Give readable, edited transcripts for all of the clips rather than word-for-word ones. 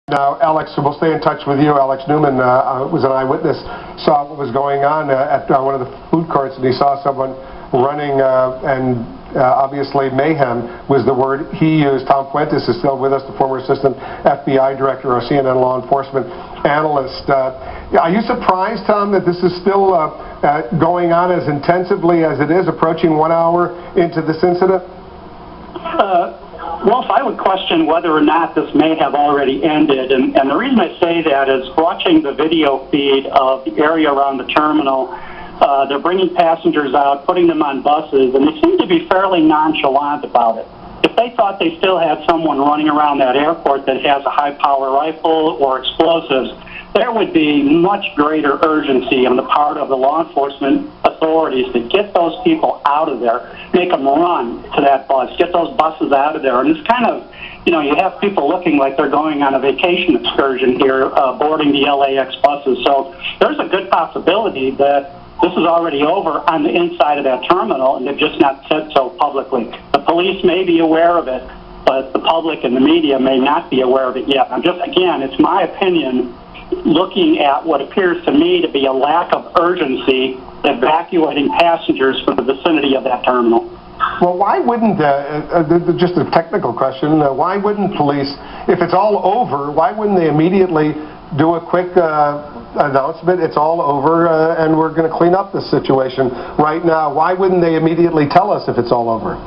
Now, Alex, we'll stay in touch with you. Alex Newman was an eyewitness, saw what was going on at one of the food courts, and he saw someone running, and obviously mayhem was the word he used. Tom Fuentes is still with us, the former assistant FBI director or CNN law enforcement analyst. Are you surprised, Tom, that this is still going on as intensively as it is, approaching 1 hour into this incident? Well, I would question whether or not this may have already ended, and the reason I say that is watching the video feed of the area around the terminal. They're bringing passengers out, putting them on buses, and they seem to be fairly nonchalant about it. If they thought they still had someone running around that airport that has a high-power rifle or explosives, there would be much greater urgency on the part of the law enforcement authorities to get those people out of there, make them run to that bus, get those buses out of there. And it's kind of, you know, you have people looking like they're going on a vacation excursion here, boarding the LAX buses. So there's a good possibility that this is already over on the inside of that terminal, and they've just not said so publicly. The police may be aware of it, but the public and the media may not be aware of it yet. I'm just, again, it's my opinion, looking at what appears to me to be a lack of urgency evacuating passengers from the vicinity of that terminal. Well, why wouldn't, just a technical question, why wouldn't police, if it's all over, why wouldn't they immediately do a quick announcement, it's all over, and we're going to clean up this situation right now? Why wouldn't they immediately tell us if it's all over?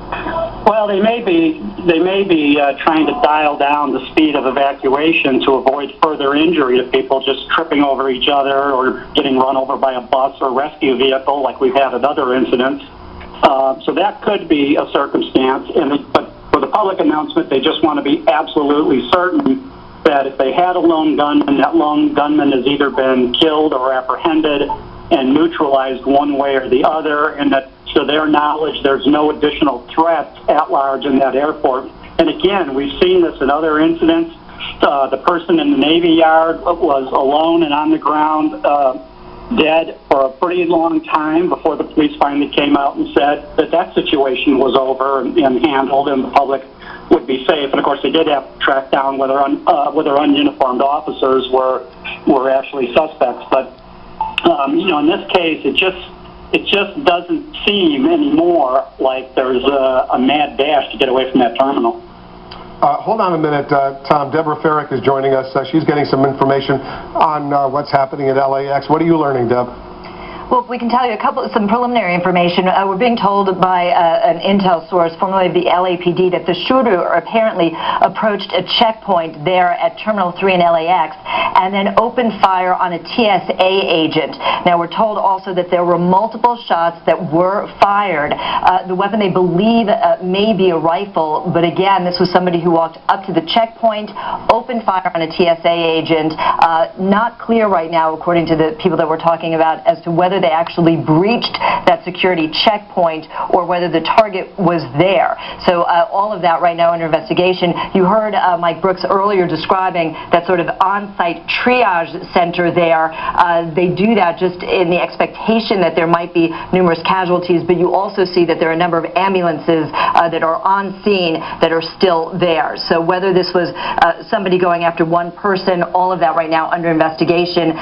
Well, they may be trying to dial down the speed of evacuation to avoid further injury to people just tripping over each other or getting run over by a bus or rescue vehicle like we've had at other incidents. So that could be a circumstance. But for the public announcement, they just want to be absolutely certain that if they had a lone gunman, that lone gunman has either been killed or apprehended and neutralized one way or the other, and that to their knowledge there's no additional threats at large in that airport. And again, we've seen this in other incidents. The person in the Navy Yard was alone and on the ground, dead for a pretty long time before the police finally came out and said that that situation was over and handled, and the public would be safe. And of course, they did have to track down whether ununiformed officers were actually suspects. But you know, in this case, it just doesn't seem anymore like there's a mad dash to get away from that terminal. Hold on a minute, Tom. Deborah Farrick is joining us. She's getting some information on what's happening at LAX. What are you learning, Deb? Well, we can tell you some preliminary information. We're being told by an intel source, formerly of the LAPD, that the shooter apparently approached a checkpoint there at Terminal 3 in LAX and then opened fire on a TSA agent. Now, we're told also that there were multiple shots that were fired. The weapon they believe may be a rifle, but again, this was somebody who walked up to the checkpoint, opened fire on a TSA agent. Not clear right now, according to the people that we're talking about, as to whether they actually breached that security checkpoint or whether the target was there. So all of that right now under investigation. You heard Mike Brooks earlier describing that sort of on-site triage center there. They do that just in the expectation that there might be numerous casualties, but you also see that there are a number of ambulances that are on scene that are still there. So whether this was somebody going after one person, all of that right now under investigation.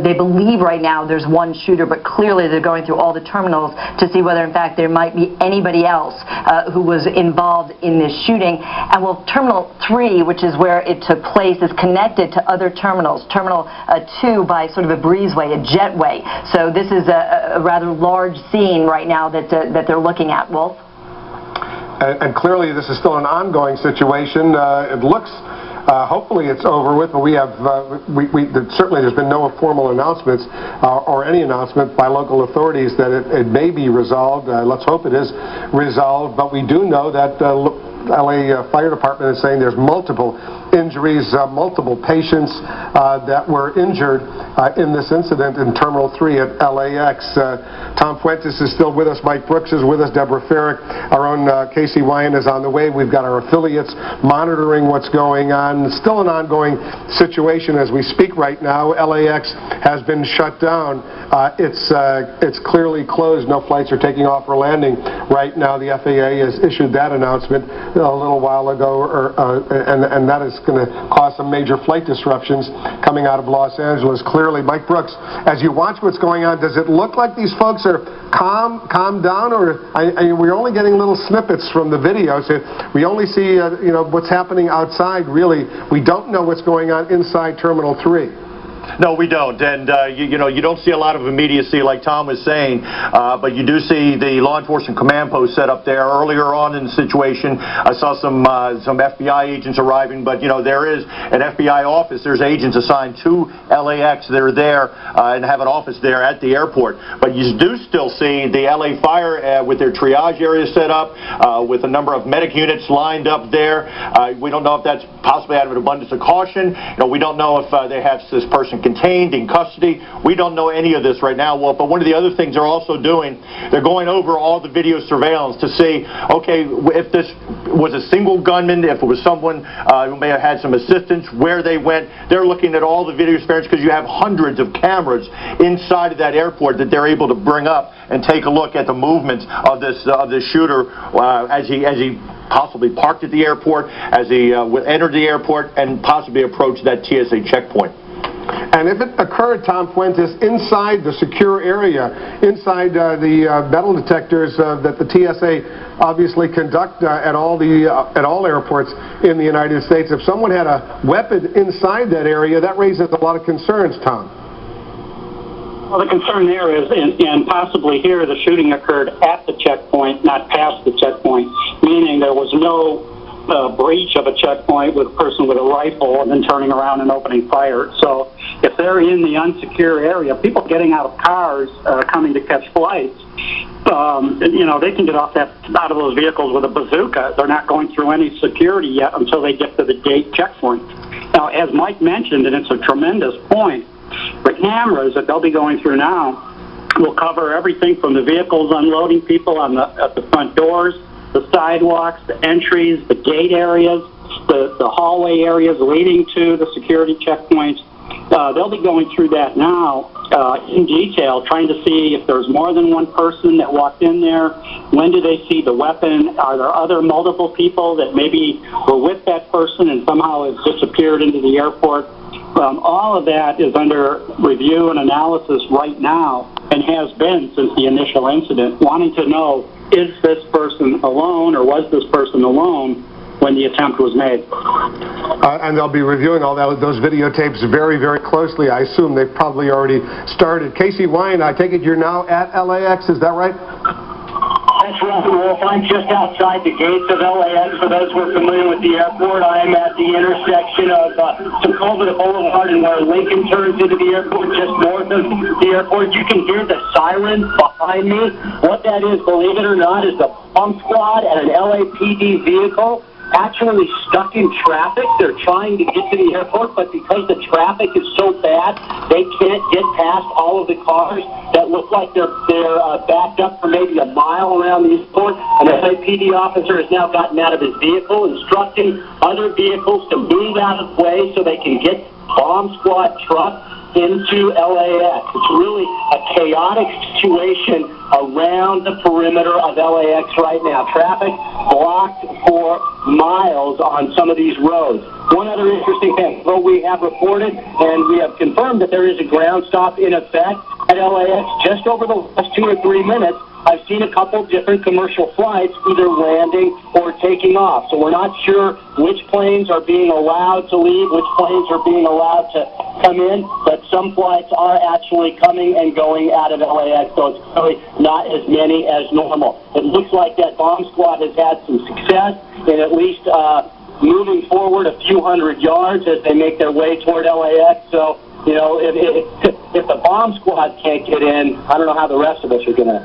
They believe right now there's one shooter, but clearly they're going through all the terminals to see whether in fact there might be anybody else who was involved in this shooting. And well, Terminal 3, which is where it took place, is connected to other terminals. Terminal 2 by sort of a breezeway, a jetway. So this is a rather large scene right now that they're looking at. Wolf? And clearly this is still an ongoing situation. It looks, hopefully it's over with, but we have, certainly there's been no formal announcements or any announcement by local authorities that it may be resolved. Let's hope it is resolved, but we do know that LA Fire Department is saying there's multiple injuries, multiple patients that were injured in this incident in Terminal 3 at LAX. Tom Fuentes is still with us. Mike Brooks is with us. Deborah Farrick. Our own Casey Wyan is on the way. We've got our affiliates monitoring what's going on. Still an ongoing situation as we speak right now. LAX has been shut down. It's clearly closed. No flights are taking off or landing right now. The FAA has issued that announcement a little while ago, and that is it's going to cause some major flight disruptions coming out of Los Angeles. Clearly, Mike Brooks, as you watch what's going on, does it look like these folks are calmed down, or we're only getting little snippets from the videos? We only see you know, what's happening outside. Really, we don't know what's going on inside Terminal 3. No, we don't, and you know, you don't see a lot of immediacy like Tom was saying, but you do see the law enforcement command post set up there. Earlier on in the situation, I saw some FBI agents arriving, but you know, there is an FBI office. There's agents assigned to LAX that are there and have an office there at the airport. But you do still see the LA Fire with their triage area set up, with a number of medic units lined up there. We don't know if that's possibly out of an abundance of caution. You know, we don't know if they have this person contained in custody. We don't know any of this right now, Wolf, but one of the other things they're also doing, they're going over all the video surveillance to see, okay, if this was a single gunman, if it was someone who may have had some assistance, where they went. They're looking at all the video surveillance because you have hundreds of cameras inside of that airport that they're able to bring up and take a look at the movements of this shooter as he possibly parked at the airport, as he entered the airport, and possibly approached that TSA checkpoint. And if it occurred, Tom Fuentes, inside the secure area, inside the metal detectors that the TSA obviously conduct at all airports in the United States, if someone had a weapon inside that area, that raises a lot of concerns, Tom. Well, the concern there is, and possibly here, the shooting occurred at the checkpoint, not past the checkpoint, meaning there was no breach of a checkpoint with a person with a rifle and then turning around and opening fire. So if they're in the unsecure area, people getting out of cars coming to catch flights, you know, they can get out of those vehicles with a bazooka. They're not going through any security yet until they get to the gate checkpoint. Now, as Mike mentioned, and it's a tremendous point, the cameras that they'll be going through now will cover everything from the vehicles unloading people at the front doors, the sidewalks, the entries, the gate areas, the hallway areas leading to the security checkpoints. They'll be going through that now in detail, trying to see if there's more than one person that walked in there. When do they see the weapon? Are there other multiple people that maybe were with that person and somehow has disappeared into the airport? All of that is under review and analysis right now, and has been since the initial incident, wanting to know, is this person alone, or was this person alone when the attempt was made? And they'll be reviewing all those videotapes very, very closely. I assume they've probably already started. Casey Wine, I take it you're now at LAX, is that right? That's right, Wolf. I'm just outside the gates of LAX. For those who are familiar with the airport, I'm at the intersection of Sokovia Boulevard and where Lincoln turns into the airport, just north of the airport. You can hear the sirens behind me. What that is, believe it or not, is the bomb squad and an LAPD vehicle actually stuck in traffic. They're trying to get to the airport, but because the traffic is so bad, they can't get past all of the cars that look like they're backed up for maybe a mile around the airport. An LAPD officer has now gotten out of his vehicle, instructing other vehicles to move out of the way so they can get bomb squad truck into LAX. It's really a chaotic situation around the perimeter of LAX right now. Traffic blocked for miles on some of these roads. One other interesting thing, though we have reported and we have confirmed that there is a ground stop in effect at LAX just over the last 2 or 3 minutes. I've seen a couple different commercial flights either landing or taking off. So we're not sure which planes are being allowed to leave, which planes are being allowed to come in, but some flights are actually coming and going out of LAX, so it's really not as many as normal. It looks like that bomb squad has had some success in at least moving forward a few hundred yards as they make their way toward LAX. So, you know, if the bomb squad can't get in, I don't know how the rest of us are going to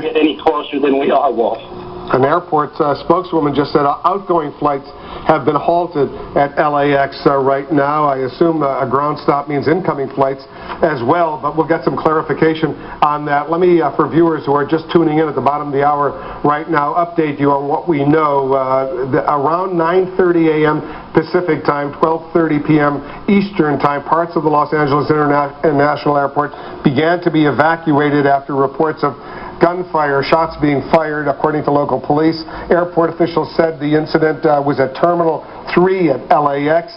get any closer than we are, Wolf. An airport spokeswoman just said outgoing flights have been halted at LAX right now. I assume a ground stop means incoming flights as well, but we'll get some clarification on that. Let me, for viewers who are just tuning in at the bottom of the hour right now, update you on what we know. Around 9:30 a.m., Pacific time, 12:30 p.m. Eastern time. Parts of the Los Angeles International Airport began to be evacuated after reports of gunfire, shots being fired, according to local police. Airport officials said the incident was at Terminal 3 at LAX,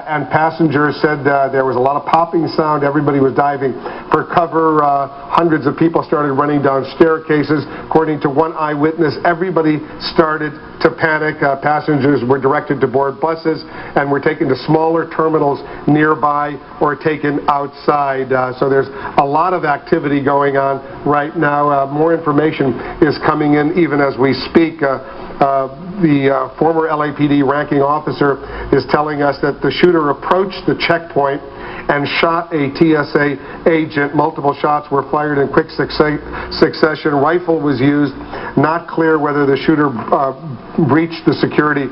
and passengers said there was a lot of popping sound. Everybody was diving for cover. Hundreds of people started running down staircases. According to one eyewitness, everybody started to panic. Passengers were directed to board buses and were taken to smaller terminals nearby or taken outside. So there's a lot of activity going on right now. More information is coming in even as we speak. The former LAPD ranking officer is telling us that the shooter approached the checkpoint and shot a TSA agent. Multiple shots were fired in quick succession. Rifle was used. Not clear whether the shooter breached the security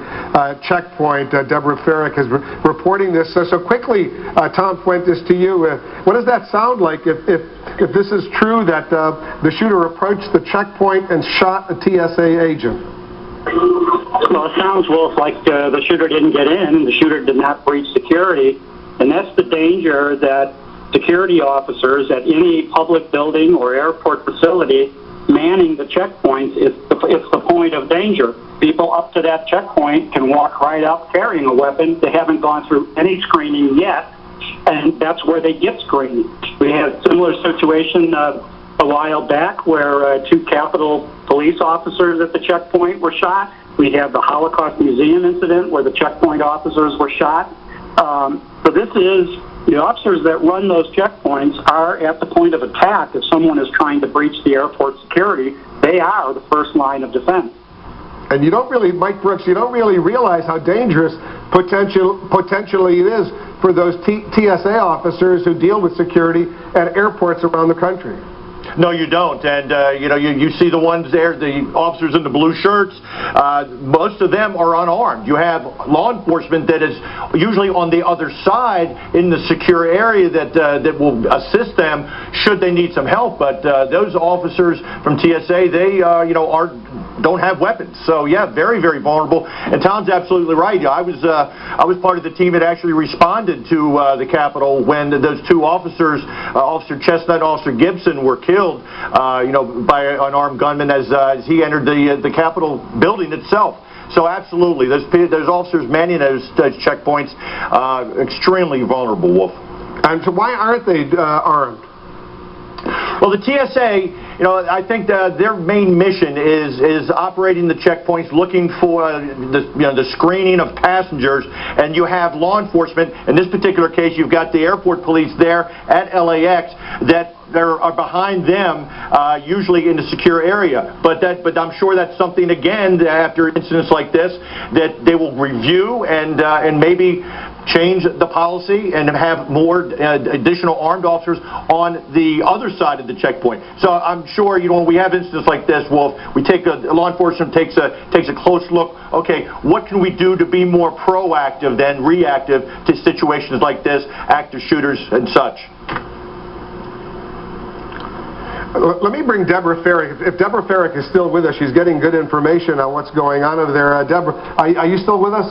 checkpoint. Deborah Farrick is reporting this. So quickly, Tom Fuentes, to you, what does that sound like if this is true, that the shooter approached the checkpoint and shot a TSA agent? Well, it sounds, Wolf, like the shooter didn't get in. The shooter did not breach security. And that's the danger that security officers at any public building or airport facility manning the checkpoints, it's the point of danger. People up to that checkpoint can walk right up carrying a weapon. They haven't gone through any screening yet, and that's where they get screened. We had a similar situation a while back where two Capitol police officers at the checkpoint were shot. We had the Holocaust Museum incident where the checkpoint officers were shot. So this is, the officers that run those checkpoints are at the point of attack. If someone is trying to breach the airport security, they are the first line of defense. And you don't really, Mike Brooks, you don't really realize how dangerous potentially it is for those TSA officers who deal with security at airports around the country. No, you don't. And, you see the ones there, the officers in the blue shirts, most of them are unarmed. You have law enforcement that is usually on the other side in the secure area that will assist them should they need some help. But those officers from TSA, they, don't have weapons. So, yeah, very, very vulnerable. And Tom's absolutely right. I was part of the team that actually responded to the Capitol when those two officers, Officer Chestnut and Officer Gibson, were killed, by an armed gunman as he entered the Capitol building itself. So absolutely, those officers manning those checkpoints, extremely vulnerable, Wolf. And so why aren't they armed? Well, the TSA, I think their main mission is operating the checkpoints, looking for the screening of passengers, and you have law enforcement. In this particular case, you've got the airport police there at LAX that are behind them, usually in the secure area. But I'm sure that's something, again, after incidents like this, that they will review and maybe change the policy and have more additional armed officers on the other side of the checkpoint. So I'm sure, when we have incidents like this, Wolf, law enforcement takes a close look. Okay, what can we do to be more proactive than reactive to situations like this, active shooters and such? Let me bring Deborah Farrick. If Deborah Farrick is still with us, she's getting good information on what's going on over there. Deborah, are you still with us?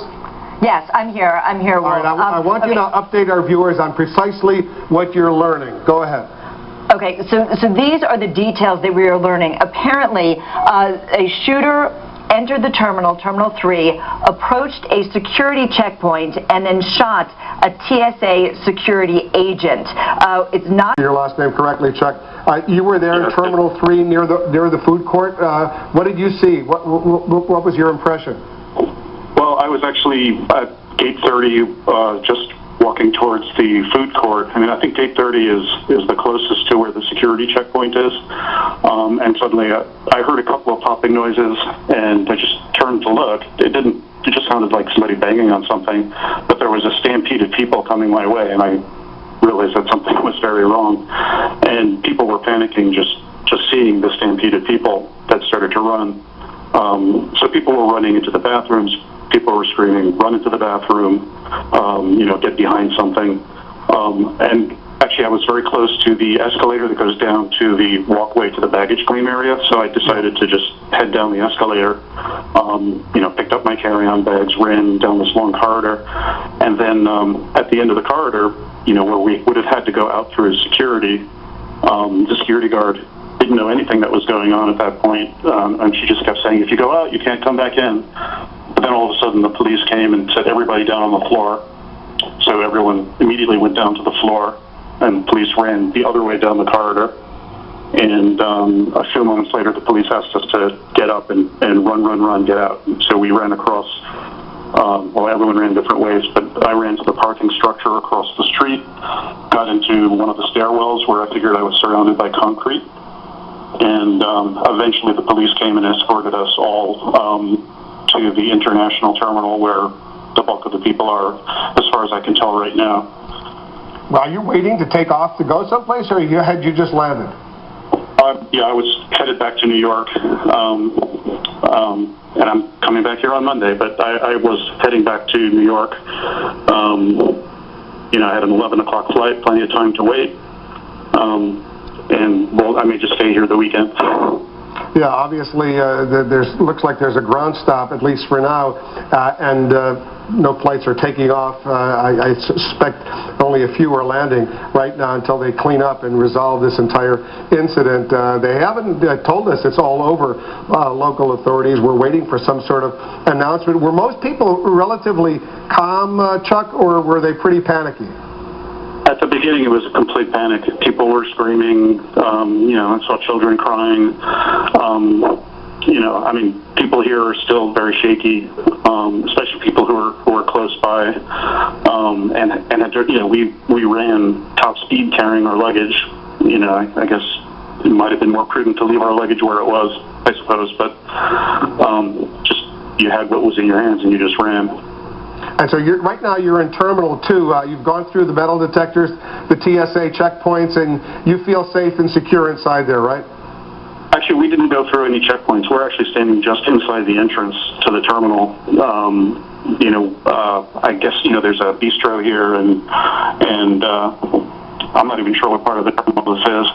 Yes, I'm here. I'm here. All right, I want you to update our viewers on precisely what you're learning. Go ahead. Okay, so these are the details that we are learning. Apparently, a shooter entered the Terminal 3, approached a security checkpoint, and then shot a TSA security agent. It's not... Your last name correctly, Chuck. You were there in Terminal 3 near the food court. What did you see? What was your impression? Well, I was actually at Gate 30, just walking towards the food court. I mean, I think Gate 30 is the closest to where the security checkpoint is. And suddenly I heard a couple of popping noises, and I just turned to look. It just sounded like somebody banging on something, but there was a stampede of people coming my way, and I realized that something was very wrong. And people were panicking just seeing the stampede of people that started to run. So people were running into the bathrooms. People were screaming, run into the bathroom, get behind something. And Actually, I was very close to the escalator that goes down to the walkway to the baggage claim area, so I decided to just head down the escalator, picked up my carry-on bags, ran down this long corridor, and then at the end of the corridor, where we would have had to go out through security, the security guard didn't know anything that was going on at that point, and she just kept saying, if you go out, you can't come back in. But then all of a sudden the police came and set everybody down on the floor, so everyone immediately went down to the floor, and police ran the other way down the corridor. And a few moments later, the police asked us to get up and run, get out. So we ran across, everyone ran different ways, but I ran to the parking structure across the street, got into one of the stairwells where I figured I was surrounded by concrete. And eventually the police came and escorted us all to the international terminal where the bulk of the people are, as far as I can tell right now. Well, are you waiting to take off to go someplace, or had you just landed? Yeah, I was headed back to New York, and I'm coming back here on Monday, but I was heading back to New York. I had an 11 o'clock flight, plenty of time to wait, I may just stay here the weekend. Yeah, obviously, looks like there's a ground stop, at least for now, and no flights are taking off. I suspect only a few are landing right now until they clean up and resolve this entire incident. They haven't told us it's all over. Local authorities were waiting for some sort of announcement. Were most people relatively calm, Chuck, or were they pretty panicky? At the beginning, it was a complete panic. People were screaming. I saw children crying. People here are still very shaky, especially people who are close by. We ran top speed carrying our luggage. I guess it might have been more prudent to leave our luggage where it was, I suppose. But just you had what was in your hands and you just ran. And so right now you're in Terminal 2. You've gone through the metal detectors, the TSA checkpoints, and you feel safe and secure inside there, right? Actually, we didn't go through any checkpoints. We're actually standing just inside the entrance to the terminal. I guess, there's a bistro here, and I'm not even sure what part of the terminal this is.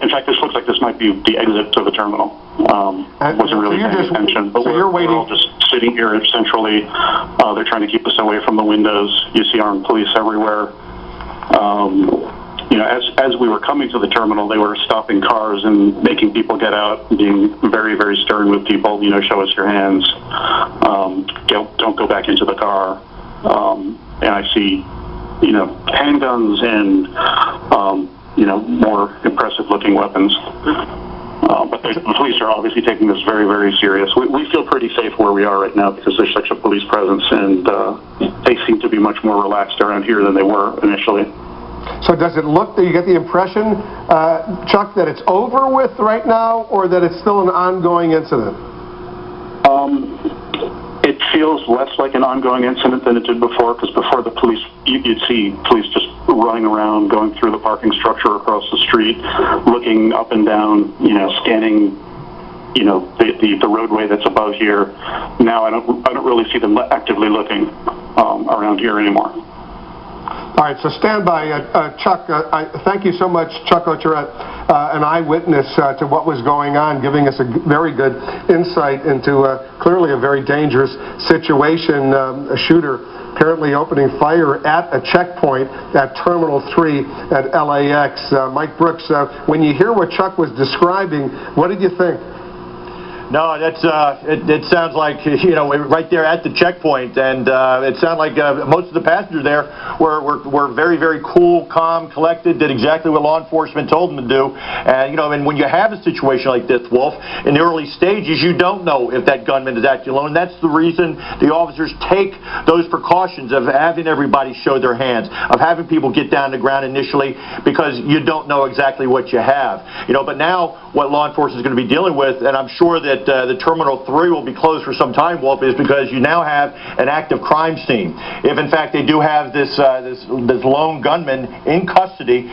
In fact, this looks like this might be the exit to the terminal. Wasn't really paying attention, but we're all just sitting here centrally. They're trying to keep us away from the windows. You see armed police everywhere. As we were coming to the terminal, they were stopping cars and making people get out, being very, very stern with people. Show us your hands. Don't go back into the car. And I see, handguns and, more impressive-looking weapons. But the police are obviously taking this very, very serious. We feel pretty safe where we are right now because there's such a police presence, and they seem to be much more relaxed around here than they were initially. So does it look, do you get the impression, Chuck, that it's over with right now, or that it's still an ongoing incident? It feels less like an ongoing incident than it did before, because before the police, you'd see police just running around, going through the parking structure across the street, looking up and down, scanning, the roadway that's above here. Now I don't really see them actively looking around here anymore. All right, so stand by. Chuck, thank you so much, Chuck Ocherette, an eyewitness to what was going on, giving us a very good insight into clearly a very dangerous situation. A shooter apparently opening fire at a checkpoint at Terminal 3 at LAX. Mike Brooks, when you hear what Chuck was describing, what did you think? No, that's it sounds like, right there at the checkpoint, and it sounded like most of the passengers there were very, very cool, calm, collected, did exactly what law enforcement told them to do. And and when you have a situation like this, Wolf, in the early stages, you don't know if that gunman is acting alone. That's the reason the officers take those precautions of having everybody show their hands, of having people get down to the ground initially, because you don't know exactly what you have. But now what law enforcement is going to be dealing with, and I'm sure that the Terminal 3 will be closed for some time, Wolf, is because you now have an active crime scene. If in fact they do have this lone gunman in custody,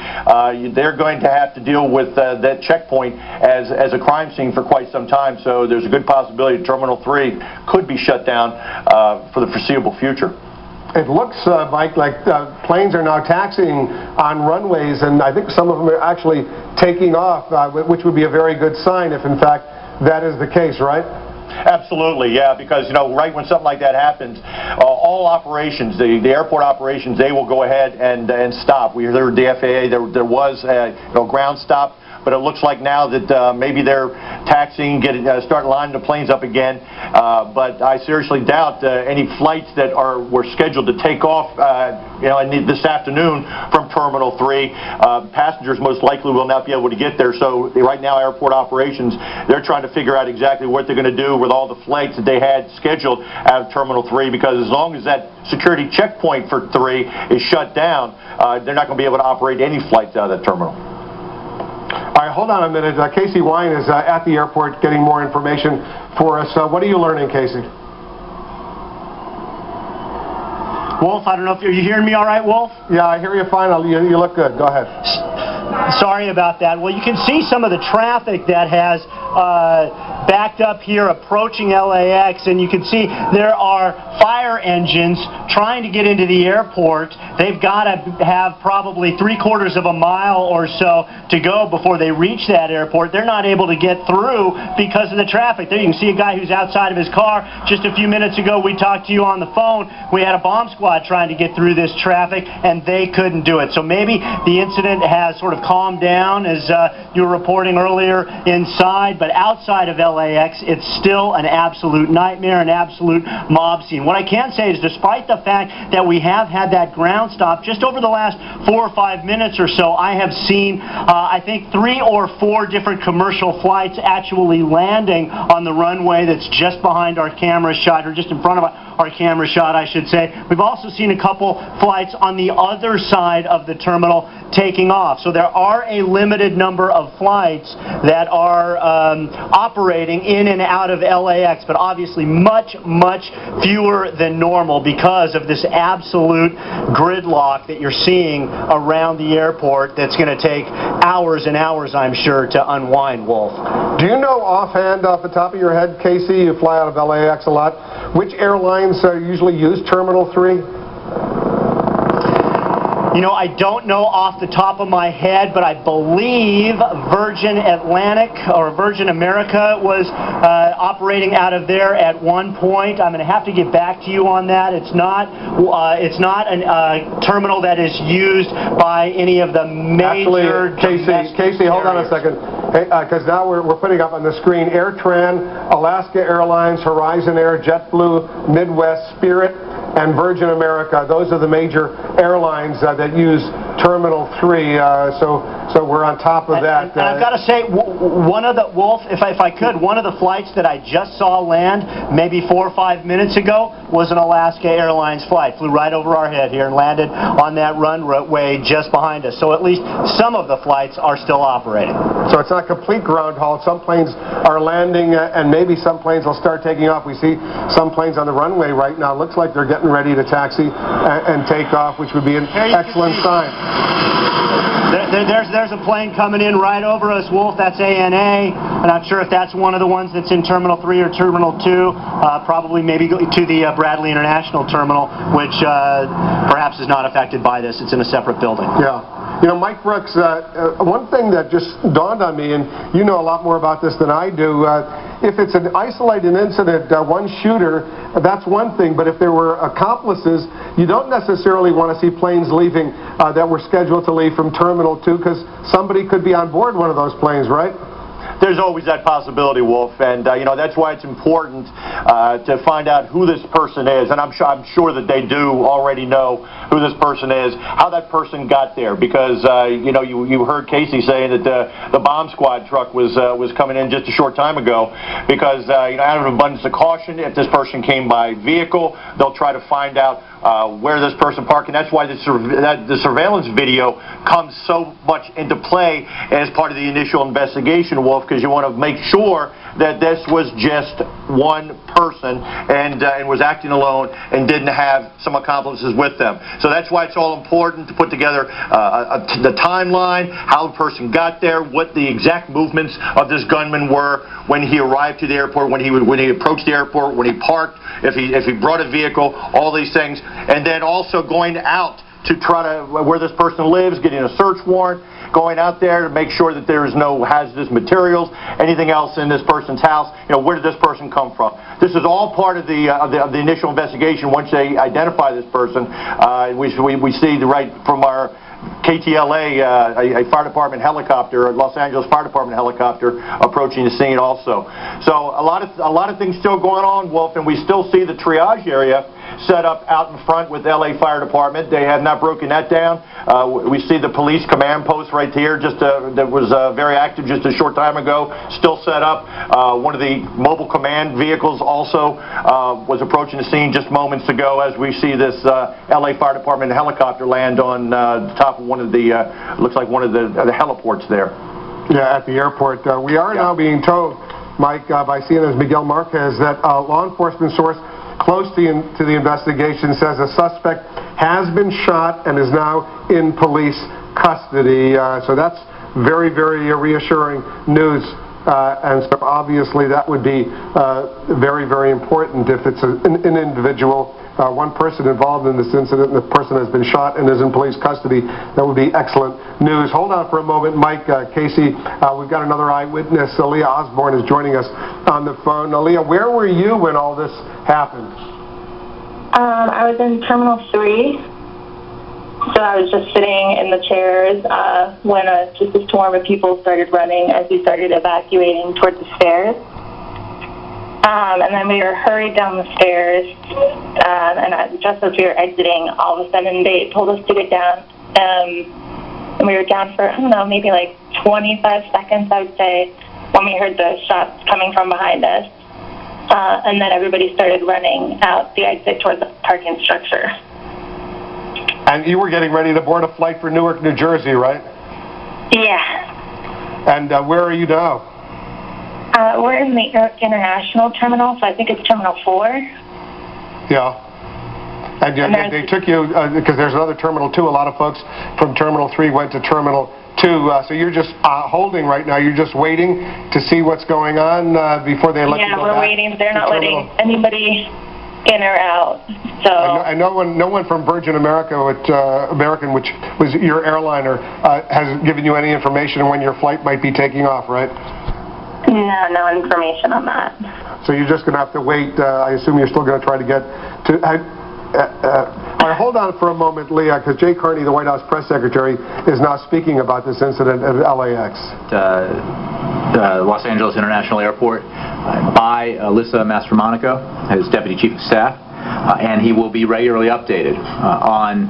they're going to have to deal with that checkpoint as a crime scene for quite some time. So there's a good possibility Terminal 3 could be shut down for the foreseeable future. It looks, Mike, like planes are now taxiing on runways, and I think some of them are actually taking off, which would be a very good sign if, in fact, that is the case, right? Absolutely, yeah, because, you know, right when something like that happens, all operations, the airport operations, they will go ahead and stop. We heard the FAA, there was a ground stop, but it looks like now that maybe they're taxiing, start lining the planes up again. But I seriously doubt any flights that were scheduled to take off, this afternoon from Terminal 3. Passengers most likely will not be able to get there. So right now, airport operations, they're trying to figure out exactly what they're going to do with all the flights that they had scheduled out of Terminal 3. Because as long as that security checkpoint for 3 is shut down, they're not going to be able to operate any flights out of that terminal. All right, hold on a minute. Casey Wine is at the airport getting more information for us. What are you learning, Casey? Wolf, I don't know if you're hearing me all right, Wolf? Yeah, I hear you fine. You look good. Go ahead. Sorry about that. Well, you can see some of the traffic that has backed up here approaching LAX, and you can see there are fire engines trying to get into the airport. They've got to have probably 3/4 of a mile or so to go before they reach that airport. They're not able to get through because of the traffic. There you can see a guy who's outside of his car. Just a few minutes ago, we talked to you on the phone. We had a bomb squad trying to get through this traffic, and they couldn't do it. So maybe the incident has sort of calmed down, as you were reporting earlier, inside, but outside of LAX, it's still an absolute nightmare, an absolute mob scene. What I can say is, despite the fact that we have had that ground stop, just over the last 4 or 5 minutes or so, I have seen, I think, 3 or 4 different commercial flights actually landing on the runway that's just behind our camera shot, or just in front of our camera shot, I should say. We've also seen a couple flights on the other side of the terminal taking off. So there are a limited number of flights that are operating in and out of LAX, but obviously much, much fewer than normal because of this absolute gridlock that you're seeing around the airport that's going to take hours and hours, I'm sure, to unwind, Wolf. Do you know offhand, off the top of your head, Casey, you fly out of LAX a lot, which airlines usually use Terminal 3? You know, I don't know off the top of my head, but I believe Virgin Atlantic or Virgin America was operating out of there at one point. I'm going to have to get back to you on that. It's not a terminal that is used by any of the major. Actually, Casey, hold on a second, because now we're putting up on the screen AirTran, Alaska Airlines, Horizon Air, JetBlue, Midwest, Spirit, and Virgin America. Those are the major airlines that use Terminal 3, so we're on top of that. And I've got to say, one of the, Wolf, if I could, one of the flights that I just saw land maybe 4 or 5 minutes ago was an Alaska Airlines flight. Flew right over our head here and landed on that runway just behind us. So at least some of the flights are still operating. So it's not complete ground halt. Some planes are landing, and maybe some planes will start taking off. We see some planes on the runway right now. Looks like they're getting ready to taxi and take off, which would be an excellent sign. There's a plane coming in right over us, Wolf. That's ANA. I'm not sure if that's one of the ones that's in Terminal 3 or Terminal 2. Probably maybe to the Bradley International Terminal, which perhaps is not affected by this. It's in a separate building. Yeah. You know, Mike Brooks, one thing that just dawned on me, and you know a lot more about this than I do, if it's an isolated incident, one shooter, that's one thing, but if there were accomplices, you don't necessarily want to see planes leaving that were scheduled to leave from Terminal 2, because somebody could be on board one of those planes, right? There's always that possibility, Wolf, and that's why it's important to find out who this person is, and I'm sure that they do already know who this person is, how that person got there, because you heard Casey saying that the bomb squad truck was coming in just a short time ago, because out of an abundance of caution, if this person came by vehicle, they'll try to find out where this person parked, and that's why the surveillance video comes so much into play as part of the initial investigation, Wolf, because you want to make sure that this was just one person and was acting alone and didn't have some accomplices with them. So that's why it's all important to put together the timeline, how the person got there, what the exact movements of this gunman were when he arrived to the airport, when he approached the airport, when he parked, if he brought a vehicle, all these things, and then also going out to try to where this person lives, getting a search warrant, going out there to make sure that there is no hazardous materials, anything else in this person's house. You know, where did this person come from? This is all part of the initial investigation. Once they identify this person, we see right from our KTLA, a fire department helicopter, a Los Angeles Fire Department helicopter approaching the scene also. So a lot of things still going on, Wolf, and we still see the triage area set up out in front with LA Fire Department. They have not broken that down. We see the police command post right here, that was very active just a short time ago, still set up. One of the mobile command vehicles also was approaching the scene just moments ago as we see this LA Fire Department helicopter land on the top of one of the, looks like one of the heliports there. Yeah, at the airport. We are now being told, Mike, by CNN's Miguel Marquez, that a law enforcement source close to the investigation says a suspect has been shot and is now in police custody. So that's very, very reassuring news. And so obviously that would be very, very important if it's an individual, one person involved in this incident, and the person has been shot and is in police custody. That would be excellent news. Hold on for a moment, Mike, Casey. We've got another eyewitness. Leah Osborne is joining us on the phone. Leah, where were you when all this happened? I was in Terminal 3. So I was just sitting in the chairs when just a swarm of people started running as we started evacuating towards the stairs. And then we were hurried down the stairs, and just as we were exiting, all of a sudden they told us to get down. And we were down for, I don't know, maybe like 25 seconds, I would say, when we heard the shots coming from behind us. And then everybody started running out the exit towards the parking structure. And you were getting ready to board a flight for Newark, New Jersey, right? Yeah. And where are you now? We're in the international terminal, so I think it's Terminal 4. Yeah. And they took you, because there's another Terminal 2, a lot of folks from Terminal 3 went to Terminal 2, so you're just holding right now, you're just waiting to see what's going on before they let you go back? Yeah, we're waiting. They're not letting anybody in or out. So. And no one from Virgin America, American, which was your airliner, has given you any information on when your flight might be taking off, right? No information on that. So you're just going to have to wait. I assume you're still going to try to get to... all right, hold on for a moment, Leah, because Jay Carney, the White House press secretary, is now speaking about this incident at LAX. Los Angeles International Airport by Alyssa Mastromonaco, his deputy chief of staff, and he will be regularly updated on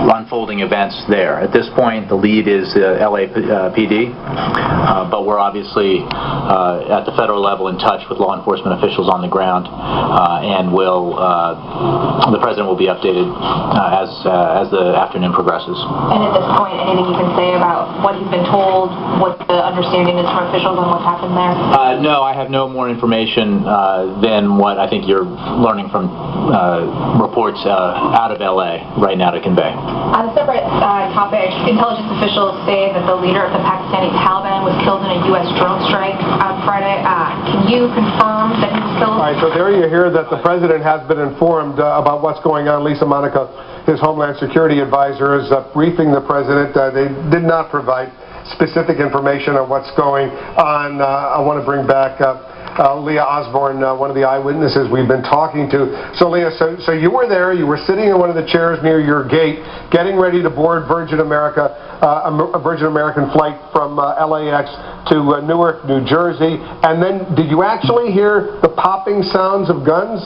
unfolding events there. At this point, the lead is LAPD, but we're obviously at the federal level in touch with law enforcement officials on the ground, and the president will be updated as the afternoon progresses. And at this point, anything you can say about what he's been told, what the understanding is from officials on what's happened there? No, I have no more information than what I think you're learning from reports out of LA right now to convey. On a separate topic, intelligence officials say that the leader of the Pakistani Taliban was killed in a U.S. drone strike on Friday. Can you confirm that he was killed? All right, so there you hear that the president has been informed about what's going on. Lisa Monica, his Homeland Security advisor, is briefing the president. They did not provide specific information on what's going on. I want to bring back Leah Osborne, one of the eyewitnesses we've been talking to. So Leah, so you were there, you were sitting in one of the chairs near your gate, getting ready to board Virgin America, a Virgin American flight from LAX to Newark, New Jersey, and then did you actually hear the popping sounds of guns?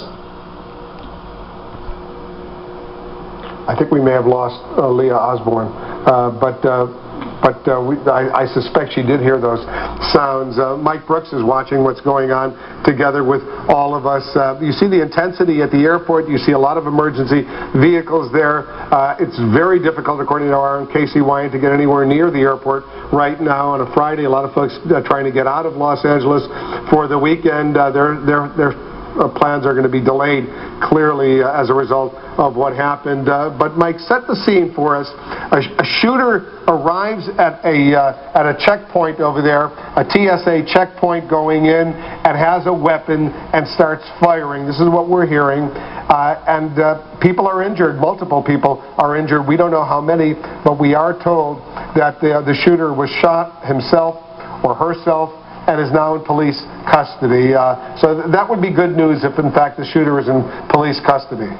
I think we may have lost Leah Osborne, but but I suspect she did hear those sounds. Mike Brooks is watching what's going on together with all of us. You see the intensity at the airport. You see a lot of emergency vehicles there. It's very difficult, according to our own Casey Wyant, to get anywhere near the airport right now on a Friday. A lot of folks trying to get out of Los Angeles for the weekend. Their plans are going to be delayed, clearly, as a result of what happened. But Mike, set the scene for us. A shooter arrives at a checkpoint over there, a TSA checkpoint going in, and has a weapon and starts firing. This is what we're hearing. And people are injured. Multiple people are injured. We don't know how many, but we are told that the shooter was shot himself or herself and is now in police custody. So that would be good news if, in fact, the shooter is in police custody.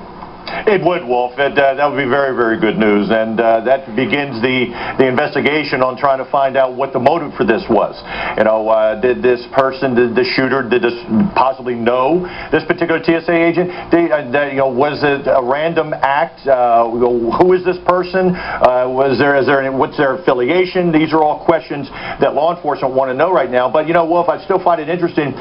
It would, Wolf. That would be very, very good news, and that begins the investigation on trying to find out what the motive for this was. You know, did this person, did the shooter, did this possibly know this particular TSA agent? Was it a random act? Who is this person? What's their affiliation? These are all questions that law enforcement want to know right now. But Wolf, I still find it interesting.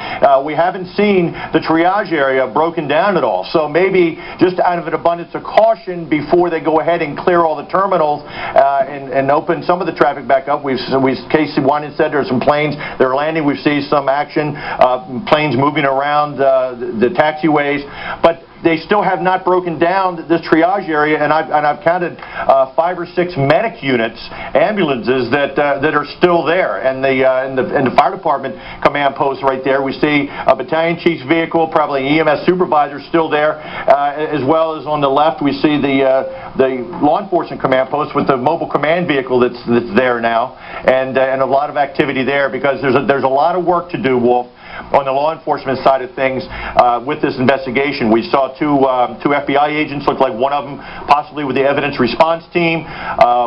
We haven't seen the triage area broken down at all, so maybe just out of an abundance of caution before they go ahead and clear all the terminals and open some of the traffic back up. Casey Wyant said there's some planes that are landing. We've seen some action, planes moving around the taxiways, but they still have not broken down this triage area, and I've counted 5 or 6 medic units, ambulances that are still there, and the fire department command post right there. We see a battalion chief's vehicle, probably an EMS supervisor still there, as well as on the left we see the law enforcement command post with the mobile command vehicle that's there now, and a lot of activity there because there's a lot of work to do, Wolf, on the law enforcement side of things with this investigation. We saw two FBI agents, looked like one of them possibly with the evidence response team,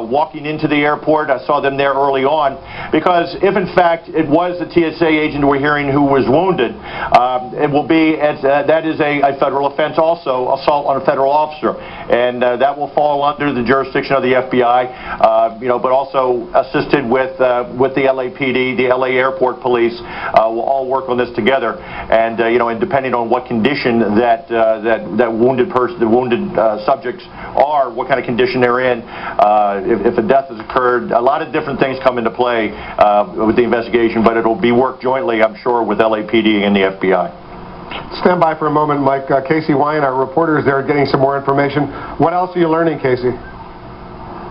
walking into the airport. I saw them there early on because if in fact it was the TSA agent we're hearing who was wounded, it will be, that is a federal offense also, assault on a federal officer, and that will fall under the jurisdiction of the FBI, but also assisted with the LAPD, the LA Airport Police, will all work on this together, and and depending on what condition that wounded person, the wounded subjects are, what kind of condition they're in, if a death has occurred, a lot of different things come into play with the investigation, but it'll be worked jointly, I'm sure, with LAPD and the FBI. Stand by for a moment, Mike. Casey Wyant, our reporter, is there getting some more information. What else are you learning, Casey?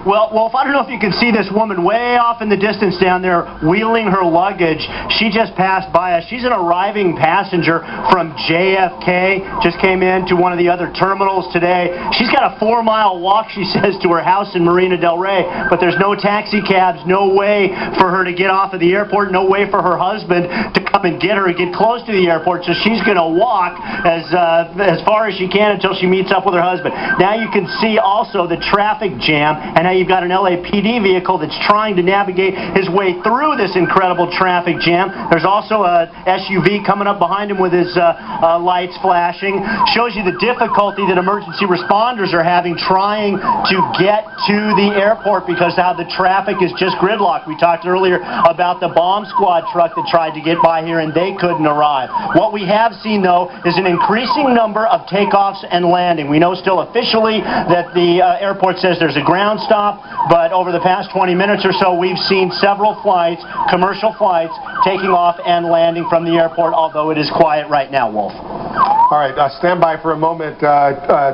Well, Wolf, I don't know if you can see this woman way off in the distance down there wheeling her luggage. She just passed by us. She's an arriving passenger from JFK, just came into one of the other terminals today. She's got a 4-mile walk, she says, to her house in Marina del Rey, but there's no taxi cabs, no way for her to get off of the airport, no way for her husband to come and get her and get close to the airport, so she's going to walk as far as she can until she meets up with her husband. Now you can see also the traffic jam, and you've got an LAPD vehicle that's trying to navigate his way through this incredible traffic jam. There's also a SUV coming up behind him with his lights flashing. Shows you the difficulty that emergency responders are having trying to get to the airport because how the traffic is just gridlocked. We talked earlier about the bomb squad truck that tried to get by here and they couldn't arrive. What we have seen, though, is an increasing number of takeoffs and landing. We know still officially that the airport says there's a ground stop, but over the past 20 minutes or so, we've seen several flights, commercial flights, taking off and landing from the airport, although it is quiet right now, Wolf. All right, stand by for a moment.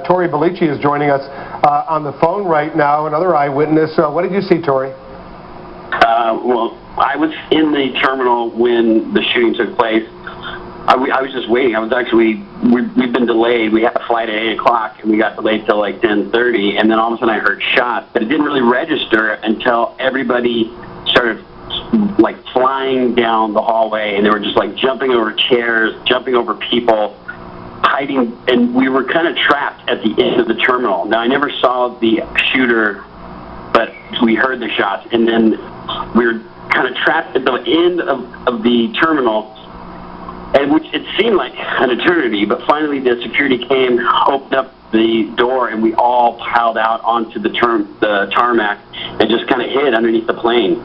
Tori Bellici is joining us on the phone right now, another eyewitness. What did you see, Tori? Well, I was in the terminal when the shooting took place. I was just waiting. We've been delayed. We had a flight at 8 o'clock, and we got delayed till like 10:30, and then all of a sudden I heard shots, but it didn't really register until everybody started like flying down the hallway, and they were just like jumping over chairs, jumping over people, hiding, and we were kind of trapped at the end of the terminal. Now, I never saw the shooter, but we heard the shots, and then we were kind of trapped at the end of the terminal, and which it seemed like an eternity, but finally the security came, opened up the door, and we all piled out onto the tarmac and just kind of hid underneath the plane.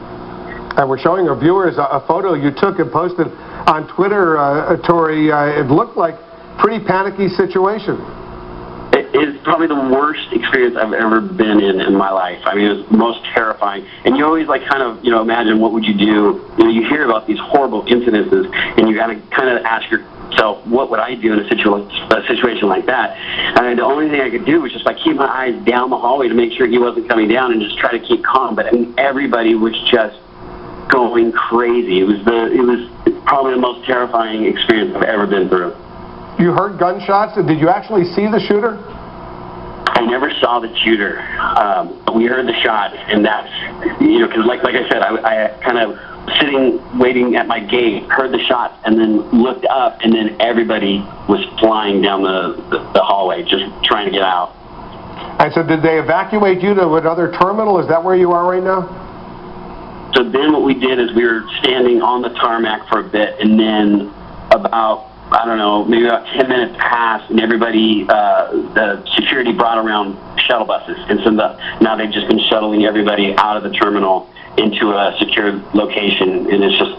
And we're showing our viewers a photo you took and posted on Twitter, Tori. It looked like a pretty panicky situation. It is probably the worst experience I've ever been in my life. I mean, it was most terrifying. And you always kind of, imagine what would you do. You hear about these horrible incidences, and you got to kind of ask yourself, what would I do in a situation like that? And the only thing I could do was just keep my eyes down the hallway to make sure he wasn't coming down and just try to keep calm. But I mean, everybody was just going crazy. It was probably the most terrifying experience I've ever been through. You heard gunshots. Did you actually see the shooter? I never saw the shooter. We heard the shot, and that's, because like I said, I kind of sitting, waiting at my gate, heard the shot, and then looked up, and then everybody was flying down the hallway, just trying to get out. And so did they evacuate you to another terminal? Is that where you are right now? So then what we did is we were standing on the tarmac for a bit, and then about, I don't know, maybe about 10 minutes passed, and everybody, the security brought around shuttle buses. And so now they've just been shuttling everybody out of the terminal into a secure location, and it's just,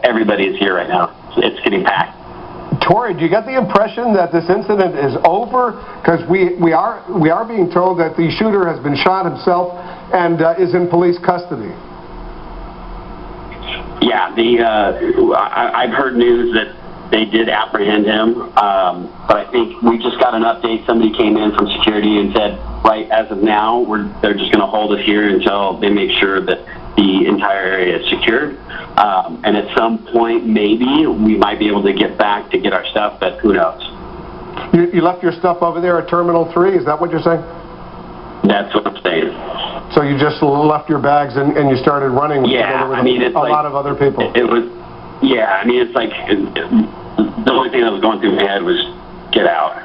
everybody is here right now. It's getting packed. Tori, do you get the impression that this incident is over? Because we are being told that the shooter has been shot himself and is in police custody. Yeah, I've heard news that they did apprehend him, but I think we just got an update. Somebody came in from security and said, right as of now, they're just going to hold us here until they make sure that the entire area is secured. And at some point, maybe we might be able to get back to get our stuff, but who knows? You left your stuff over there at Terminal 3, is that what you're saying? That's what I'm saying. So you just left your bags and you started running with it's a lot of other people. It was, yeah, I mean, it's like, the only thing that was going through my head was get out.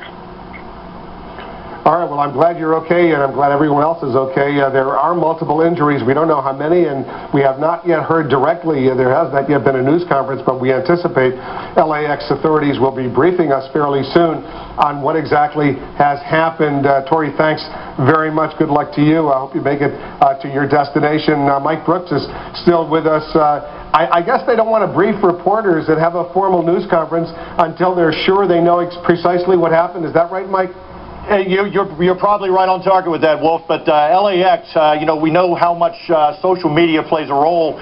All right, well, I'm glad you're okay, and I'm glad everyone else is okay. There are multiple injuries. We don't know how many, and we have not yet heard directly. There has not yet been a news conference, but we anticipate LAX authorities will be briefing us fairly soon on what exactly has happened. Tori, thanks very much. Good luck to you. I hope you make it to your destination. Mike Brooks is still with us. I guess they don't want to brief reporters that have a formal news conference until they're sure they know precisely what happened. Is that right, Mike? You're probably right on target with that, Wolf, but LAX, we know how much social media plays a role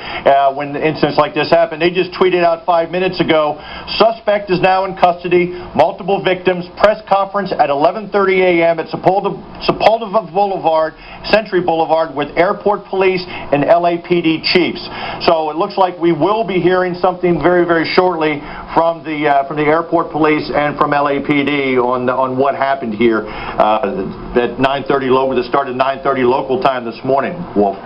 when incidents like this happen. They just tweeted out 5 minutes ago, suspect is now in custody, multiple victims, press conference at 11:30 a.m. at Sepulveda Boulevard, Century Boulevard, with airport police and LAPD chiefs. So it looks like we will be hearing something very, very shortly from the airport police and from LAPD on what happened here. At 9:30 local, that started 9:30 local time this morning, Wolf.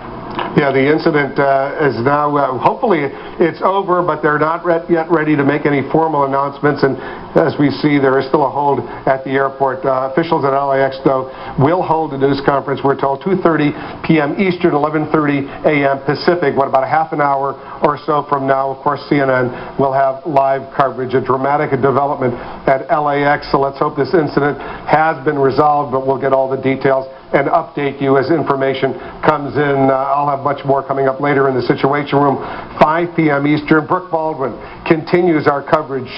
Yeah, the incident is now, hopefully it's over, but they're not yet ready to make any formal announcements, and as we see, there is still a hold at the airport. Officials at LAX, though, will hold a news conference, we're told, 2:30 p.m. Eastern, 11:30 a.m. Pacific, about a half an hour or so from now. Of course, CNN will have live coverage. A dramatic development at LAX, so let's hope this incident has been resolved, but we'll get all the details and update you as information comes in. I'll have much more coming up later in the Situation Room, 5 p.m. Eastern. Brooke Baldwin continues our coverage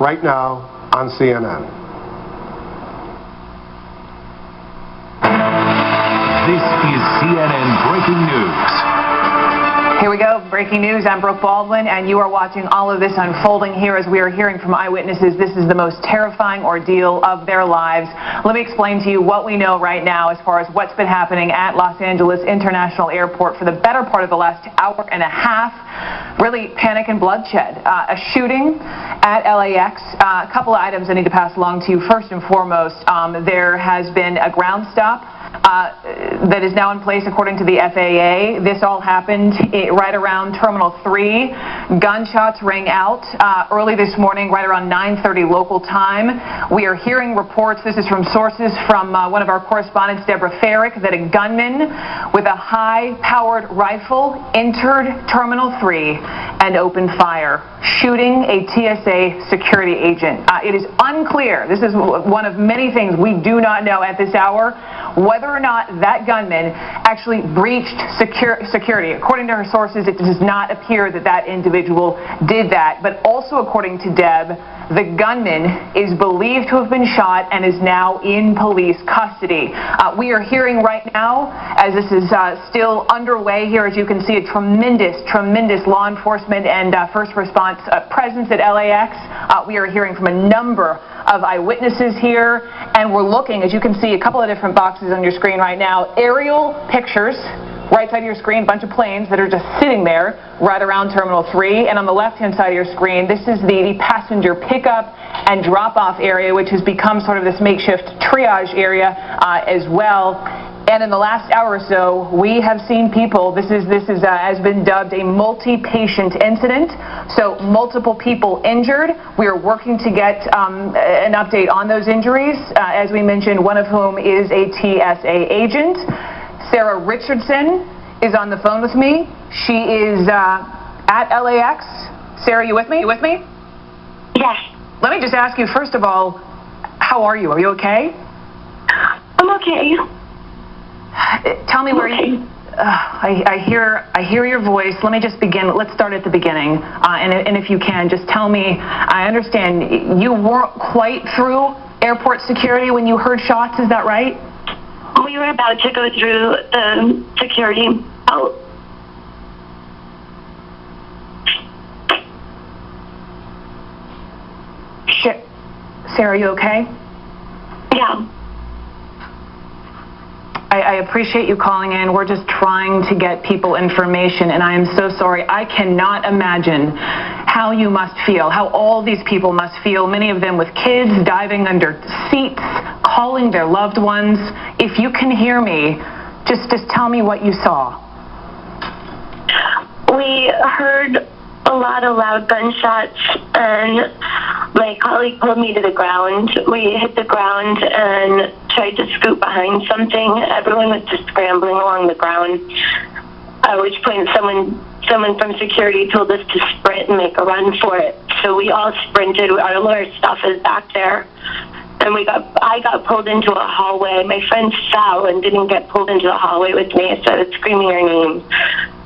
right now on CNN. This is CNN Breaking News. Here we go. Breaking news. I'm Brooke Baldwin, and you are watching all of this unfolding here as we are hearing from eyewitnesses. This is the most terrifying ordeal of their lives. Let me explain to you what we know right now as far as what's been happening at Los Angeles International Airport for the better part of the last hour and a half. Really panic and bloodshed. A shooting at LAX. A couple of items I need to pass along to you. First and foremost, there has been a ground stop that is now in place according to the FAA. This all happened right around Terminal 3. Gunshots rang out early this morning, right around 9:30 local time. We are hearing reports, this is from sources from one of our correspondents, Deborah Farrick, that a gunman with a high-powered rifle entered Terminal 3 and opened fire, shooting a TSA security agent. It is unclear, this is one of many things we do not know at this hour, whether or not that gunman actually breached security. According to her sources, it does not appear that that individual did that. But also according to Deb, the gunman is believed to have been shot and is now in police custody. We are hearing right now, as this is still underway here, as you can see, a tremendous law enforcement and first response presence at LAX. We are hearing from a number of eyewitnesses here, and we're looking, as you can see, a couple of different boxes on your screen right now, aerial pictures. Right side of your screen, a bunch of planes that are just sitting there right around Terminal 3. And on the left-hand side of your screen, this is the passenger pickup and drop-off area, which has become sort of this makeshift triage area as well. And in the last hour or so, we have seen people, this has been dubbed a multi-patient incident, so multiple people injured. We are working to get an update on those injuries, as we mentioned, one of whom is a TSA agent. Sarah Richardson is on the phone with me. She is at LAX. Sarah, you with me? Yes. Let me just ask you, first of all, how are you? Are you okay? I'm okay. Tell me where you... I hear your voice. Let me just begin. Let's start at the beginning. And if you can, just tell me, I understand you weren't quite through airport security when you heard shots, is that right? We were about to go through the security out. Sarah, are you okay? Yeah. I appreciate you calling in. We're just trying to get people information, and I am so sorry. I cannot imagine how you must feel, how all these people must feel, many of them with kids diving under seats, calling their loved ones. If you can hear me, just tell me what you saw. We heard a lot of loud gunshots, and my colleague pulled me to the ground. We hit the ground and tried to scoot behind something. Everyone was just scrambling along the ground, at which point someone from security told us to sprint and make a run for it. So we all sprinted. All our stuff is back there. And I got pulled into a hallway. My friend fell and didn't get pulled into the hallway with me. I started screaming her name.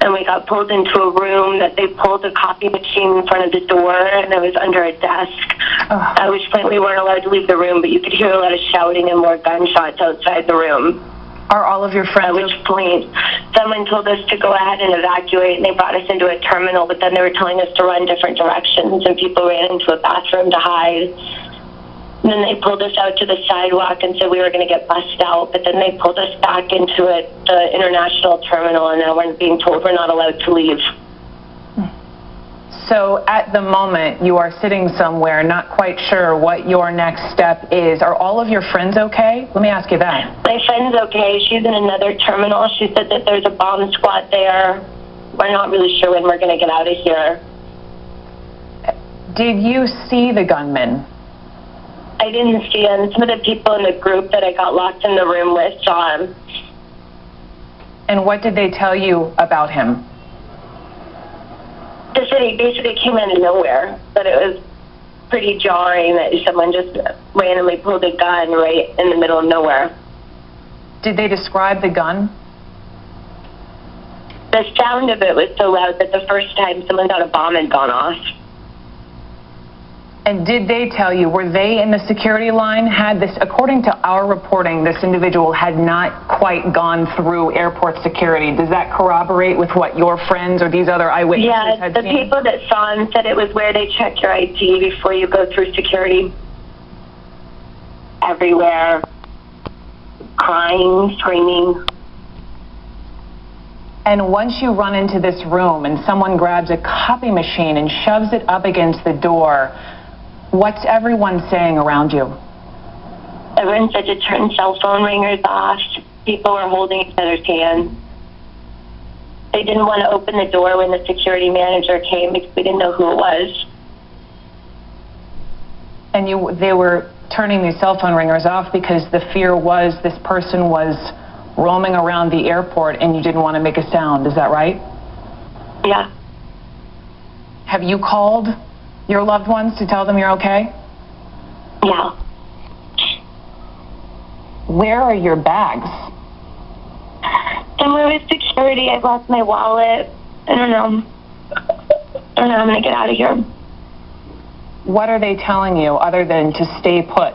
And we got pulled into a room that they pulled a copy machine in front of the door, and it was under a desk. At which point we weren't allowed to leave the room, but you could hear a lot of shouting and more gunshots outside the room. Are all of your friends? At which point someone told us to go ahead and evacuate, and they brought us into a terminal, but then they were telling us to run different directions, and people ran into a bathroom to hide. And then they pulled us out to the sidewalk and said we were going to get bussed out, but then they pulled us back into the international terminal, and now we're being told we're not allowed to leave. So at the moment, you are sitting somewhere, not quite sure what your next step is. Are all of your friends okay? Let me ask you that. My friend's okay. She's in another terminal. She said that there's a bomb squad there. We're not really sure when we're going to get out of here. Did you see the gunman? I didn't see him. Some of the people in the group that I got locked in the room with saw him. And what did they tell you about him? They said he basically came out of nowhere, but it was pretty jarring that someone just randomly pulled a gun right in the middle of nowhere. Did they describe the gun? The sound of it was so loud that the first time someone thought a bomb had gone off. And did they tell you, were they in the security line? Had this, according to our reporting, this individual had not quite gone through airport security. Does that corroborate with what your friends or these other eyewitnesses had seen? Yeah, the people that saw him said it was where they check your ID before you go through security. Everywhere. Crying, screaming. And once you run into this room and someone grabs a copy machine and shoves it up against the door, what's everyone saying around you? Everyone said to turn cell phone ringers off. People were holding each other's hands. They didn't want to open the door when the security manager came because we didn't know who it was. And they were turning these cell phone ringers off because the fear was this person was roaming around the airport and you didn't want to make a sound. Is that right? Yeah. Have you called your loved ones to tell them you're okay? Yeah. Where are your bags? Somewhere with security. I've lost my wallet. I don't know how I'm going to get out of here. What are they telling you other than to stay put?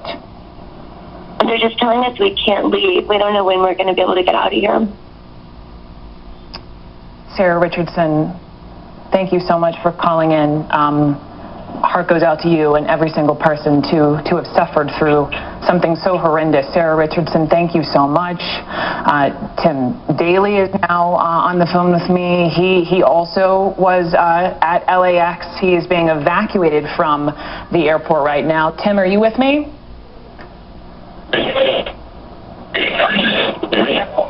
They're just telling us we can't leave. We don't know when we're going to be able to get out of here. Sarah Richardson, thank you so much for calling in. Heart goes out to you and every single person to have suffered through something so horrendous. Sarah Richardson, thank you so much. Tim Daly is now on the phone with me. He also was at LAX. He is being evacuated from the airport right now. Tim, are you with me?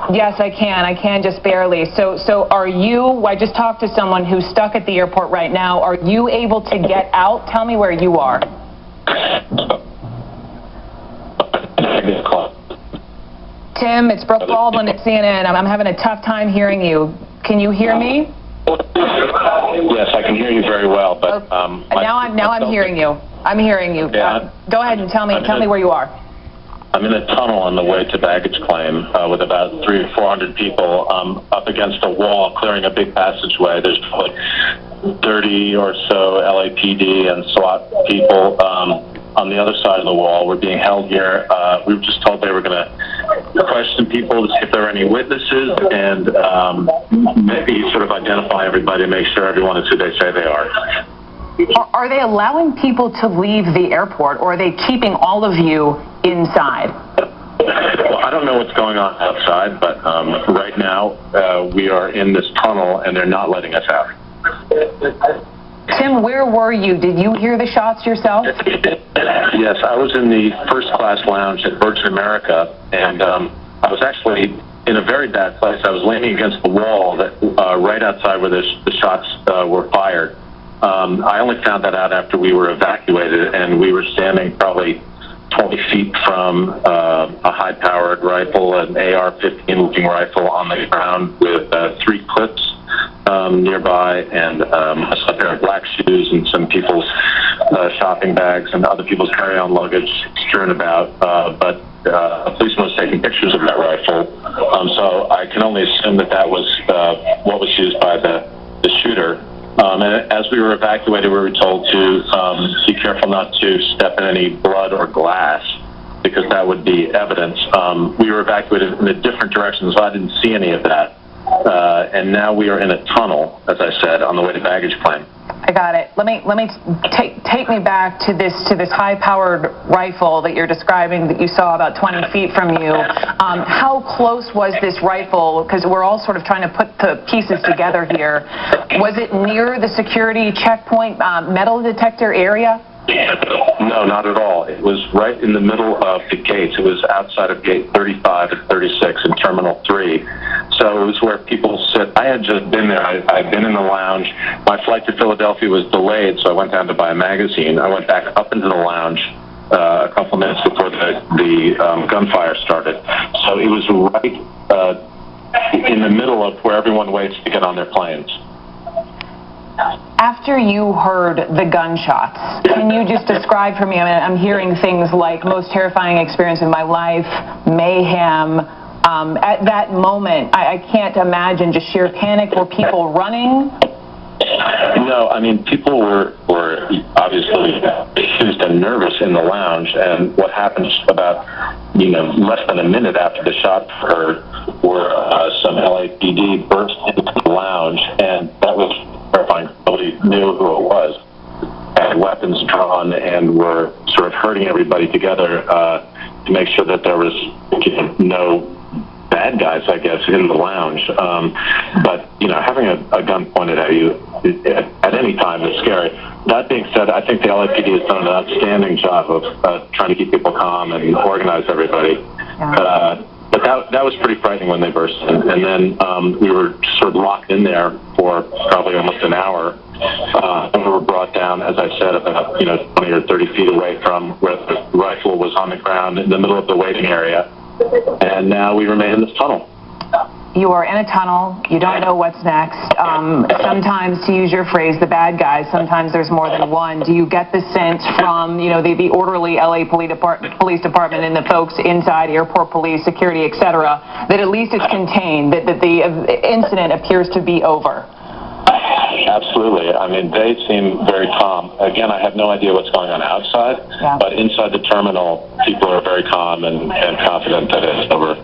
Yes, I can just barely. So are you, I just talked to someone who's stuck at the airport right now. Are you able to get out? Tell me where you are. Tim, it's Brooke Baldwin at CNN. I'm having a tough time hearing you. Can you hear me? Yes, I can hear you very well, but now I'm hearing you. I'm hearing you. Yeah, go ahead and tell me where you are. I'm in a tunnel on the way to baggage claim with about 300 or 400 people up against a wall clearing a big passageway. There's probably 30 or so LAPD and SWAT people on the other side of the wall. We're being held here. We were just told they were going to question people to see if there are any witnesses and maybe sort of identify everybody and make sure everyone is who they say they are. Are they allowing people to leave the airport, or are they keeping all of you inside? Well, I don't know what's going on outside, but right now we are in this tunnel and they're not letting us out. Tim, where were you? Did you hear the shots yourself? Yes, I was in the first class lounge at Virgin America, and I was actually in a very bad place. I was leaning against the wall that right outside where the shots were fired. I only found that out after we were evacuated, and we were standing probably 20 feet from a high-powered rifle, an AR-15-looking rifle on the ground with 3 clips nearby, and a pair of black shoes and some people's shopping bags and other people's carry-on luggage strewn about. But a policeman was taking pictures of that rifle, so I can only assume that was what was used by the shooter. And as we were evacuated, we were told to be careful not to step in any blood or glass, because that would be evidence. We were evacuated in a different direction, so I didn't see any of that. And now we are in a tunnel, as I said, on the way to baggage claim. I got it. Let me take me back to this high-powered rifle that you're describing that you saw about 20 feet from you. How close was this rifle? Because we're all sort of trying to put the pieces together here. Was it near the security checkpoint metal detector area? No, not at all. It was right in the middle of the gates. It was outside of gate 35 and 36 in Terminal 3. So it was where people sit. I had just been there. I'd been in the lounge. My flight to Philadelphia was delayed, so I went down to buy a magazine. I went back up into the lounge a couple minutes before the gunfire started. So it was right in the middle of where everyone waits to get on their planes. After you heard the gunshots, can you just describe for me, I mean, I'm hearing things like most terrifying experience of my life, mayhem. At that moment, I can't imagine just sheer panic. Were people running? No, I mean, people were obviously confused and nervous in the lounge, and what happened about, less than a minute after the shot heard were some LAPD burst into the lounge, and that was terrifying. Nobody knew who it was. Had weapons drawn and were sort of herding everybody together to make sure that there was no bad guys, I guess, in the lounge. But having a gun pointed at you at any time is scary. That being said, I think the LAPD has done an outstanding job of trying to keep people calm and organize everybody. Yeah. But that was pretty frightening when they burst in. And then we were sort of locked in there for probably almost an hour. And we were brought down, as I said, about 20 or 30 feet away from where the rifle was on the ground in the middle of the waiting area. And now we remain in this tunnel. You are in a tunnel. You don't know what's next. Sometimes, to use your phrase, the bad guys, sometimes there's more than one. Do you get the sense from, the orderly LA Police Department and the folks inside, airport police, security, etc., that at least it's contained, that the incident appears to be over? Absolutely. I mean, they seem very calm. Again, I have no idea what's going on outside, but inside the terminal, people are very calm and confident that it's over.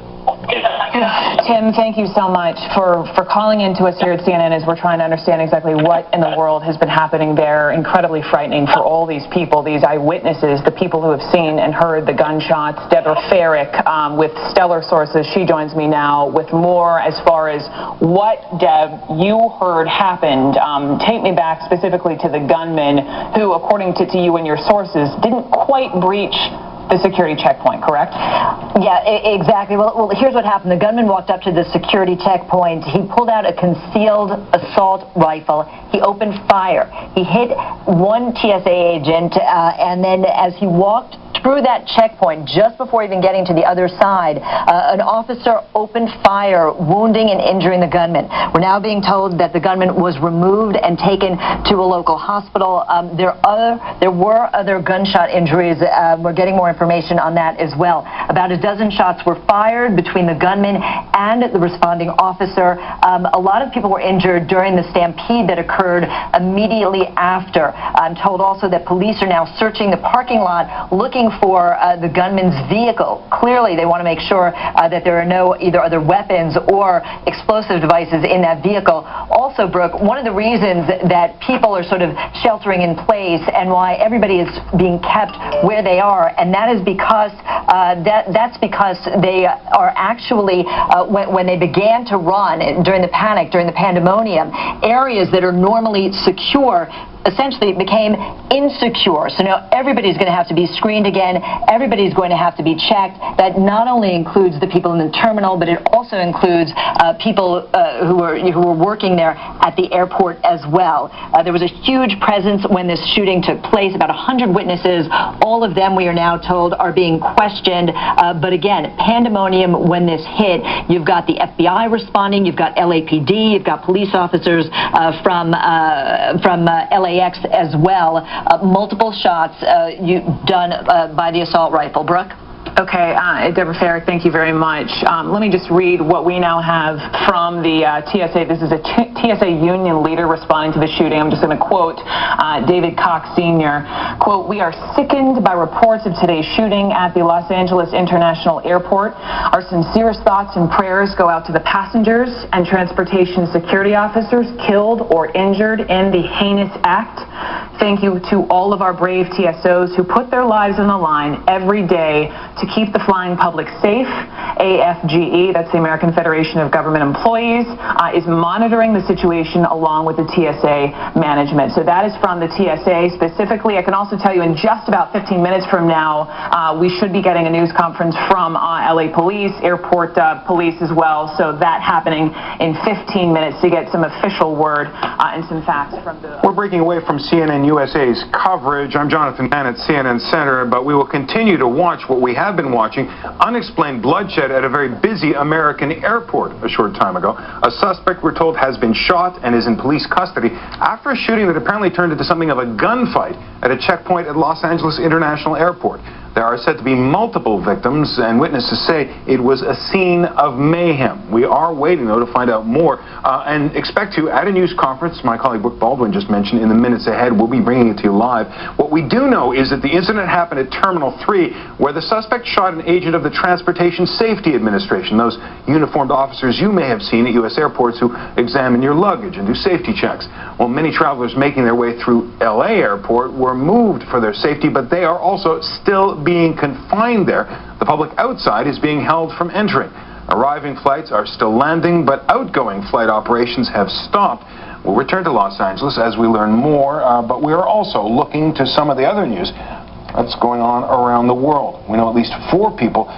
Tim, thank you so much for calling in to us here at CNN as we're trying to understand exactly what in the world has been happening there. Incredibly frightening for all these people, these eyewitnesses, the people who have seen and heard the gunshots. Deborah Farrick with Stellar Sources. She joins me now with more as far as what, Deb, you heard happened. Take me back specifically to the gunman who, according to you and your sources, didn't quite breach the security checkpoint, correct? Yeah, exactly. Well, here's what happened. The gunman walked up to the security checkpoint. He pulled out a concealed assault rifle. He opened fire. He hit one TSA agent, and then as he walked through that checkpoint, just before even getting to the other side, an officer opened fire, wounding and injuring the gunman. We're now being told that the gunman was removed and taken to a local hospital. There were other gunshot injuries. We're getting more information on that as well. About a dozen shots were fired between the gunman and the responding officer. A lot of people were injured during the stampede that occurred immediately after. I'm told also that police are now searching the parking lot looking for the gunman's vehicle. Clearly, they want to make sure that there are no either other weapons or explosive devices in that vehicle. Also, Brooke, one of the reasons that people are sort of sheltering in place and why everybody is being kept where they are, and that is because that's because they are actually, when they began to run during the panic, during the pandemonium, areas that are normally secure essentially became insecure. So now everybody's going to have to be screened again. Everybody's going to have to be checked. That not only includes the people in the terminal, but it also includes people who were working there at the airport as well. There was a huge presence when this shooting took place, about 100 witnesses. All of them, we are now told, are being questioned. But again, pandemonium when this hit. You've got the FBI responding. You've got LAPD. You've got police officers from LAX as well. Multiple shots done by the assault rifle. Brooke? Okay, Deborah Farrick, thank you very much. Let me just read what we now have from the TSA. This is a TSA union leader responding to the shooting. I'm just going to quote David Cox Sr. Quote, "We are sickened by reports of today's shooting at the Los Angeles International Airport. Our sincerest thoughts and prayers go out to the passengers and transportation security officers killed or injured in the heinous act. Thank you to all of our brave TSOs who put their lives on the line every day to keep the flying public safe. AFGE, that's the American Federation of Government Employees, is monitoring the situation along with the TSA management." So that is from the TSA specifically. I can also tell you in just about 15 minutes from now, we should be getting a news conference from LA Police, Airport Police as well. So that happening in 15 minutes to get some official word and some facts from the... We're breaking away from CNN USA's coverage. I'm Jonathan Mann at CNN Center, but we will continue to watch what we have been watching, unexplained bloodshed at a very busy American airport a short time ago. A suspect, we're told, has been shot and is in police custody after a shooting that apparently turned into something of a gunfight at a checkpoint at Los Angeles International Airport. There are said to be multiple victims, and witnesses say it was a scene of mayhem. We are waiting, though, to find out more and expect to at a news conference my colleague Brooke Baldwin just mentioned in the minutes ahead. We'll be bringing it to you live. What we do know is that the incident happened at Terminal 3, where the suspect shot an agent of the Transportation Safety Administration, those uniformed officers you may have seen at U.S. airports who examine your luggage and do safety checks. Well, many travelers making their way through L.A. airport were moved for their safety, but they are also still being confined there. The public outside is being held from entering. Arriving flights are still landing, but outgoing flight operations have stopped. We'll return to Los Angeles as we learn more, but we are also looking to some of the other news that's going on around the world. We know at least 4 people